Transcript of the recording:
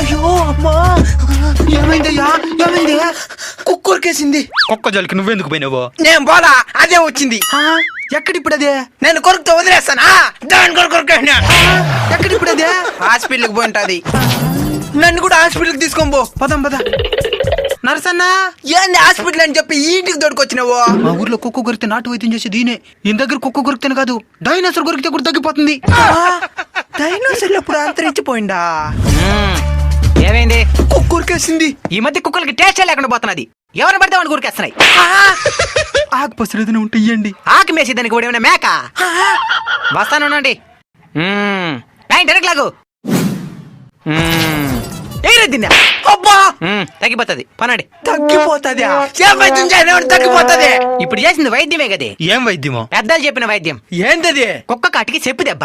అయ్యో అమ్మా, ఏమైందయ్యా? ఏమైంది? కుక్కరికేసింది. కుక్క జోలికి నువ్వెందుకు పోయినావో? నేను పోలా, అదే వచ్చింది. ఎక్కడిప్పుడు అదే? నేను కొరుకుతో వదిలేస్తానా? దాని కొరకు ఎక్కడిప్పుడు అదే? హాస్పిటల్కి పోయింటది. నన్ను కూడా హాస్పిటల్కి తీసుకొని పో. పదం పద. నరసన్న, ఏంది హాస్పిటల్ అని చెప్పి ఈ ఇంటికి దొరికొచ్చినావు? మా ఊర్లో కుక్క కొరికితే నాటు వైద్యం చేసేది ఈయనే. ఈయన దగ్గర కుక్క కొరికితేనే కాదు, డైనోసార్ కొరికితే కూడా తగ్గిపోతుంది. డైనోసార్ ఎప్పుడు అంతరించిపోయిందా? ఏమైంది? కుక్కరికేసింది. ఈ మధ్య కుక్కలకి టేస్ట్ లేకుండా పోతున్నది. ఎవరిని పడితే వాడిని ఊరికేస్తున్నాయి. ఆకు పసలేదని ఉంటే ఇయ్యండి. ఆకి మేసి దానికి కూడా ఏమైనా మేక వస్తానుండండి. లాగు ఏదిన్నా అబ్బా, తగ్గిపోతుంది పనండి. తగ్గిపోతుంది. తగ్గిపోతుంది. ఇప్పుడు చేసింది వైద్యమే కదే. ఏం వైద్యమో? పెద్దలు చెప్పిన వైద్యం. ఏంటది? కుక్క కాటికి చెప్పు దెబ్బ.